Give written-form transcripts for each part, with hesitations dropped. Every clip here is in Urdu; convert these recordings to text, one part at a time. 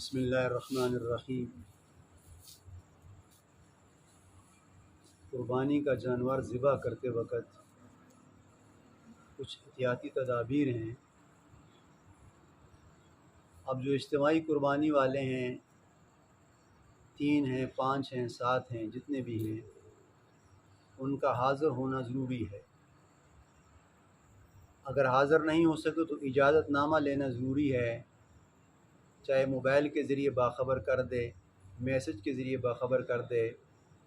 بسم اللہ الرحمن الرحیم۔ قربانی کا جانور ذبح کرتے وقت کچھ احتیاطی تدابیر ہیں۔ اب جو اجتماعی قربانی والے ہیں، 3 ہیں، 5 ہیں، 7 ہیں، جتنے بھی ہیں، ان کا حاضر ہونا ضروری ہے۔ اگر حاضر نہیں ہو سکے تو اجازت نامہ لینا ضروری ہے، چاہے موبائل کے ذریعے باخبر کر دے، میسج کے ذریعے باخبر کر دے،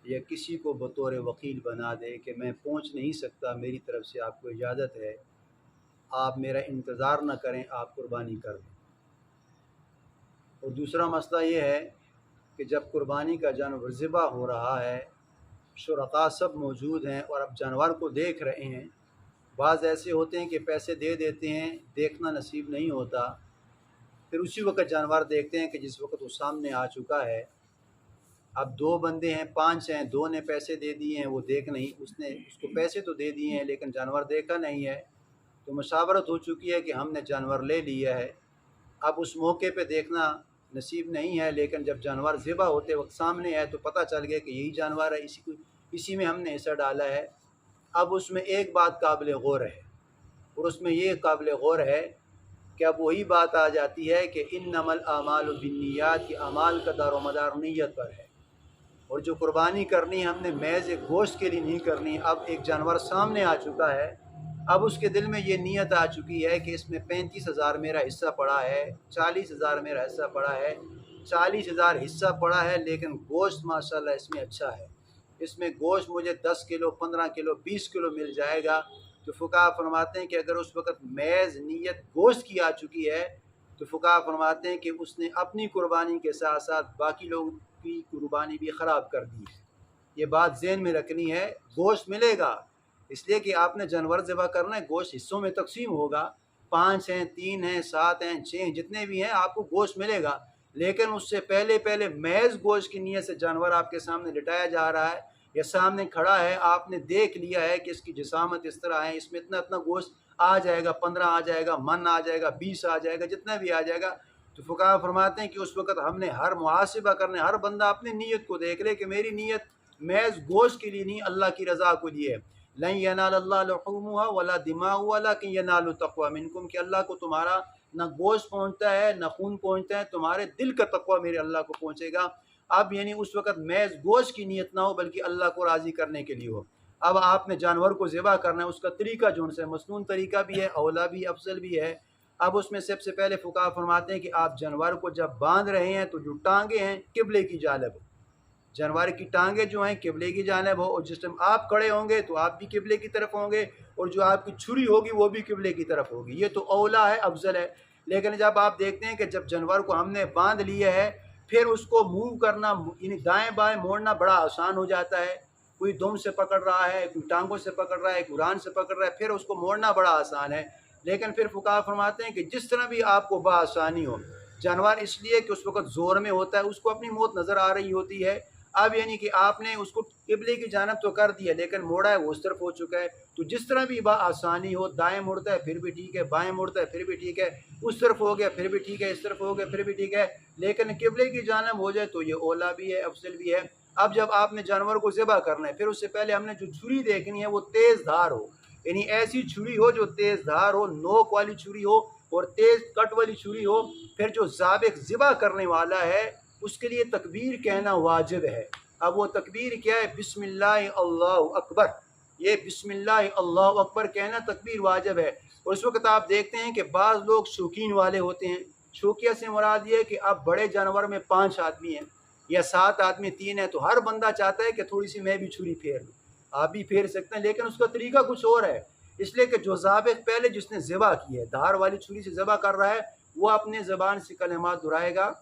یا کسی کو بطور وکیل بنا دے کہ میں پہنچ نہیں سکتا، میری طرف سے آپ کو اجازت ہے، آپ میرا انتظار نہ کریں، آپ قربانی کر دیں۔ اور دوسرا مسئلہ یہ ہے کہ جب قربانی کا جانور ذبح ہو رہا ہے، شرکاء سب موجود ہیں اور اب جانور کو دیکھ رہے ہیں۔ بعض ایسے ہوتے ہیں کہ پیسے دے دیتے ہیں، دیکھنا نصیب نہیں ہوتا، پھر اسی وقت جانور دیکھتے ہیں کہ جس وقت وہ سامنے آ چکا ہے۔ اب 2 بندے ہیں، 5 ہیں، 2 نے پیسے دے دیے ہیں، وہ دیکھ نہیں، اس کو پیسے تو دے دیے ہیں لیکن جانور دیکھا نہیں ہے، تو مشاورت ہو چکی ہے کہ ہم نے جانور لے لیا ہے۔ اب اس موقع پہ دیکھنا نصیب نہیں ہے، لیکن جب جانور ذبح ہوتے وقت سامنے ہے تو پتہ چل گیا کہ یہی جانور ہے، اسی میں ہم نے حصہ ڈالا ہے۔ اب اس میں ایک بات قابل غور ہے، اور اس میں یہ قابل غور ہے کہ اب وہی بات آ جاتی ہے کہ انما الاعمال بالنیات، کی اعمال کا دار و مدار نیت پر ہے، اور جو قربانی کرنی ہے ہم نے محض ایک گوشت کے لیے نہیں کرنی۔ اب ایک جانور سامنے آ چکا ہے، اب اس کے دل میں یہ نیت آ چکی ہے کہ اس میں 35,000 میرا حصہ پڑا ہے، 40,000 میرا حصہ پڑا ہے، 40,000 حصہ پڑا ہے، لیکن گوشت ماشاءاللہ اس میں اچھا ہے، اس میں گوشت مجھے 10 کلو، 15 کلو، 20 کلو مل جائے گا۔ تو فقہاء فرماتے ہیں کہ اگر اس وقت محض نیت گوشت کی آ چکی ہے تو فقہاء فرماتے ہیں کہ اس نے اپنی قربانی کے ساتھ ساتھ باقی لوگوں کی قربانی بھی خراب کر دی ہے۔ یہ بات ذہن میں رکھنی ہے، گوشت ملے گا، اس لیے کہ آپ نے جانور ذبح کرنا ہے، گوشت حصوں میں تقسیم ہوگا، 5 ہیں، 3 ہیں، 7 ہیں، 6 ہیں، جتنے بھی ہیں آپ کو گوشت ملے گا، لیکن اس سے پہلے محض گوشت کی نیت سے جانور آپ کے سامنے لٹایا جا رہا ہے یا سامنے کھڑا ہے، آپ نے دیکھ لیا ہے کہ اس کی جسامت اس طرح ہے، اس میں اتنا گوشت آ جائے گا، 15 آ جائے گا، من آ جائے گا، 20 آ جائے گا، جتنا بھی آ جائے گا، تو فقہاء فرماتے ہیں کہ اس وقت ہم نے ہر محاسبہ کرنے، ہر بندہ اپنی نیت کو دیکھ لے کہ میری نیت محض گوشت کے لیے نہیں، اللہ کی رضا کو لیے۔ لن ینال اللہ لحومها ولا دماؤها ولکن ینال التقوی منکم، کہ اللہ کو تمہارا نہ گوشت پہنچتا ہے نہ خون پہنچتا ہے، تمہارے دل کا تقوی میرے اللہ کو پہنچے گا۔ اب یعنی اس وقت محض گوشت کی نیت نہ ہو بلکہ اللہ کو راضی کرنے کے لیے ہو۔ اب آپ نے جانور کو ذبح کرنا ہے، اس کا طریقہ جو سے مسنون طریقہ بھی ہے، اولا بھی، افضل بھی ہے۔ اب اس میں سب سے پہلے فقہاء فرماتے ہیں کہ آپ جانور کو جب باندھ رہے ہیں تو جو ٹانگیں ہیں قبلے کی جانب ہو، جانور کی ٹانگیں جو ہیں قبلے کی جانب ہو، اور جس ٹائم آپ کھڑے ہوں گے تو آپ بھی قبلے کی طرف ہوں گے، اور جو آپ کی چھری ہوگی وہ بھی قبلے کی طرف ہوگی۔ یہ تو اولا ہے، افضل ہے۔ لیکن جب آپ دیکھتے ہیں کہ جب جانور کو ہم نے باندھ لیا ہے، پھر اس کو موو کرنا، یعنی دائیں بائیں موڑنا بڑا آسان ہو جاتا ہے، کوئی دم سے پکڑ رہا ہے، کوئی ٹانگوں سے پکڑ رہا ہے، کوئی ران سے پکڑ رہا ہے، پھر اس کو موڑنا بڑا آسان ہے۔ لیکن پھر فقہاء فرماتے ہیں کہ جس طرح بھی آپ کو بآسانی ہو، جانور اس لیے کہ اس وقت زور میں ہوتا ہے، اس کو اپنی موت نظر آ رہی ہوتی ہے، اب یعنی کہ آپ نے اس کو قبلے کی جانب تو کر دیا لیکن موڑا ہے وہ اس طرف ہو چکا ہے، تو جس طرح بھی آسانی ہو، دائیں مڑتا ہے پھر بھی ٹھیک ہے، بائیں مڑتا ہے پھر بھی ٹھیک ہے، اس طرف ہو گیا پھر بھی ٹھیک ہے، اس طرف ہو گیا پھر بھی ٹھیک ہے، لیکن قبلے کی جانب ہو جائے تو یہ اولا بھی ہے، افضل بھی ہے۔ اب جب آپ نے جانور کو ذبح کرنا ہے، پھر اس سے پہلے ہم نے جو چھری دیکھنی ہے وہ تیز دھار ہو، یعنی ایسی چھری ہو جو تیز دھار ہو، نوک والی چھری ہو اور تیز کٹ والی چھری ہو۔ پھر جو ذابح ذبح کرنے والا ہے اس کے لیے تکبیر کہنا واجب ہے۔ اب وہ تکبیر کیا ہے؟ بسم اللہ اللہ اکبر، یہ بسم اللہ اللہ اکبر کہنا تکبیر واجب ہے۔ اور اس وقت آپ دیکھتے ہیں کہ بعض لوگ شوقین والے ہوتے ہیں، شوقیہ سے مراد یہ ہے کہ اب بڑے جانور میں 5 آدمی ہیں یا 7 آدمی 3 ہیں، تو ہر بندہ چاہتا ہے کہ تھوڑی سی میں بھی چھری پھیر لوں، آپ بھی پھیر سکتے ہیں، لیکن اس کا طریقہ کچھ اور ہے، اس لیے کہ جو ذابح پہلے جس نے ذبح کی ہے، دھار والی چھری سے ذبح کر رہا ہے، وہ اپنے زبان سے کلمات دہرائے گا،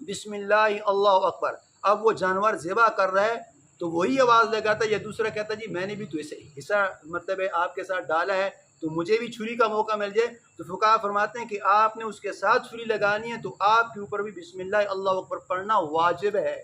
بسم اللہ اللہ اکبر۔ اب وہ جانور ذبح کر رہا ہے تو وہی آواز لگاتا ہے، یا دوسرا کہتا ہے جی میں نے بھی تو اسے حصہ مطلب ہے آپ کے ساتھ ڈالا ہے تو مجھے بھی چھری کا موقع مل جائے، تو فقہاء فرماتے ہیں کہ آپ نے اس کے ساتھ چھری لگانی ہے تو آپ کے اوپر بھی بسم اللہ اللہ اکبر پڑھنا واجب ہے۔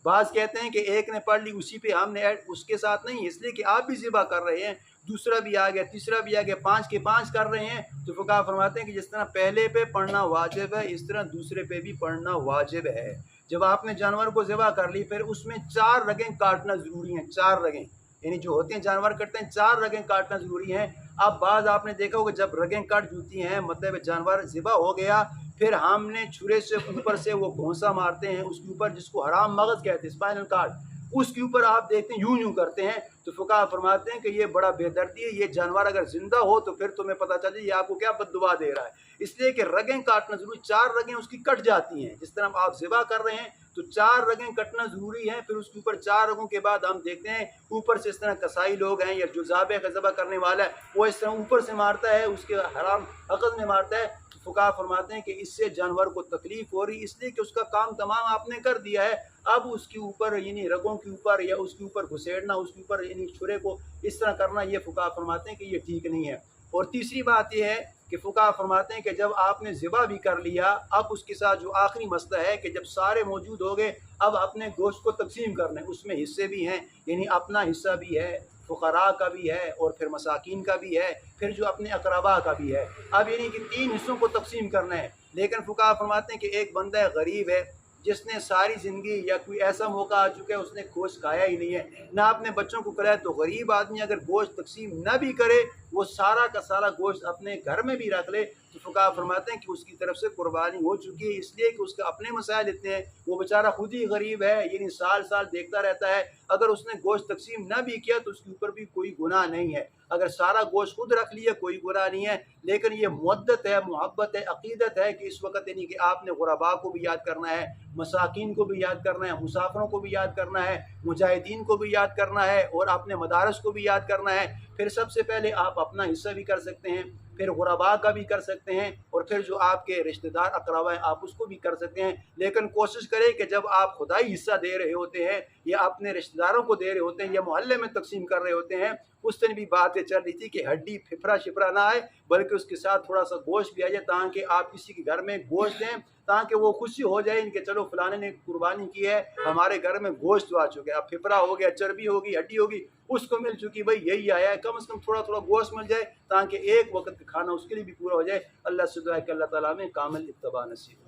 بعض کہتے ہیں کہ ایک نے پڑھ لی اسی پہ ہم نے ایڈ اس کے ساتھ نہیں، اس لیے کہ آپ بھی ذبح کر رہے ہیں، دوسرا بھی آ گیا، تیسرا بھی آ گیا، 5 کے 5 کر رہے ہیں، تو فقہا فرماتے ہیں کہ جس طرح پہلے پہ پڑھنا واجب ہے اس طرح دوسرے پہ بھی پڑھنا واجب ہے۔ جب آپ نے جانور کو ذبح کر لی پھر اس میں 4 رگیں کاٹنا ضروری ہیں، 4 رگیں، یعنی جو ہوتے ہیں جانور کٹتے ہیں 4 رگیں کاٹنا ضروری ہیں۔ اب بعض آپ نے دیکھا ہوگا جب رگیں کٹ جاتی ہیں مطلب جانور ذبح ہو گیا، پھر ہم نے چھرے سے اوپر سے وہ گھونسا مارتے ہیں اس کے اوپر، جس کو حرام مغز کہتے ہیں، اسپائنل کارڈ، اس کے اوپر آپ دیکھتے ہیں یوں یوں کرتے ہیں، تو فقہا فرماتے ہیں کہ یہ بڑا بے دردی ہے، یہ جانور اگر زندہ ہو تو پھر تمہیں پتہ چل جائے یہ آپ کو کیا بد دعا دے رہا ہے، اس لیے کہ رگیں کاٹنا ضروری، 4 رگیں اس کی کٹ جاتی ہیں، جس طرح آپ ذبح کر رہے ہیں تو 4 رگیں کٹنا ضروری ہے، پھر اس کے اوپر 4 رگوں کے بعد ہم دیکھتے ہیں اوپر سے اس طرح کسائی لوگ ہیں یا جو ذابح ذبح کرنے والا ہے وہ اس طرح اوپر سے مارتا ہے، اس کے حرام عقد میں مارتا ہے، فقہا فرماتے ہیں کہ اس سے جانور کو تکلیف ہو رہی، اس لیے کہ اس کا کام تمام آپ نے کر دیا ہے، اب اس کے اوپر یعنی رگوں کے اوپر یا اس کے اوپر گھسیڑنا، اس کے اوپر یعنی چھرے کو اس طرح کرنا، یہ فقہا فرماتے ہیں کہ یہ ٹھیک نہیں ہے۔ اور تیسری بات یہ ہے کہ فقہا فرماتے ہیں کہ جب آپ نے ذبح بھی کر لیا، اب اس کے ساتھ جو آخری مسئلہ ہے کہ جب سارے موجود ہو گئے اب اپنے گوشت کو تقسیم کرنا ہے، اس میں حصے بھی ہیں، یعنی اپنا حصہ بھی ہے، فقراء کا بھی ہے اور پھر مساکین کا بھی ہے، پھر جو اپنے اقرباء کا بھی ہے، اب یعنی کہ 3 حصوں کو تقسیم کرنا ہے۔ لیکن فقہا فرماتے ہیں کہ ایک بندہ غریب ہے جس نے ساری زندگی یا کوئی ایسا موقع آ چکا ہے اس نے گوشت کھایا ہی نہیں ہے، نہ اپنے بچوں کو کھلایا، تو غریب آدمی اگر گوشت تقسیم نہ بھی کرے، وہ سارا کا سارا گوشت اپنے گھر میں بھی رکھ لے، تو فقہا فرماتے ہیں کہ اس کی طرف سے قربانی ہو چکی ہے، اس لیے کہ اس کے اپنے مسائل اتنے ہیں، وہ بیچارہ خود ہی غریب ہے، یعنی سال سال دیکھتا رہتا ہے، اگر اس نے گوشت تقسیم نہ بھی کیا تو اس کے اوپر بھی کوئی گناہ نہیں ہے، اگر سارا گوشت خود رکھ لیا کوئی گناہ نہیں ہے۔ لیکن یہ مودت ہے، محبت ہے، عقیدت ہے کہ اس وقت یعنی کہ آپ نے غرباء کو بھی یاد کرنا ہے، مساکین کو بھی یاد کرنا ہے، مسافروں کو بھی یاد کرنا ہے، مجاہدین کو بھی یاد کرنا ہے اور اپنے مدارس کو بھی یاد کرنا ہے، پھر سب سے پہلے آپ اپنا حصہ بھی کر سکتے ہیں، پھر غرباء کا بھی کر سکتے ہیں، اور پھر جو آپ کے رشتہ دار اقربا ہیں آپ اس کو بھی کر سکتے ہیں، لیکن کوشش کریں کہ جب آپ خدائی حصہ دے رہے ہوتے ہیں یا اپنے رشتہ داروں کو دے رہے ہوتے ہیں یا محلے میں تقسیم کر رہے ہوتے ہیں، اس دن بھی باتیں چل رہی تھی کہ ہڈی پھپھرا شپرا نہ آئے بلکہ اس کے ساتھ تھوڑا سا گوشت بھی آ جائے، تاکہ آپ کسی کے گھر میں گوشت دیں، تاکہ وہ خوشی ہو جائے ان کہ چلو فلانے نے قربانی کی ہے، ہمارے گھر میں گوشت آ چکے، اب پھپھرا ہو گیا، چربی ہوگی، ہڈی ہوگی، اس کو مل چکی، بھائی یہی آیا ہے، کم از کم تھوڑا تھوڑا گوشت مل جائے تاکہ ایک وقت کا کھانا اس کے لیے بھی پورا ہو جائے۔ اللہ سے دعا ہے کہ اللہ تعالیٰ میں کامل اتباع نصیب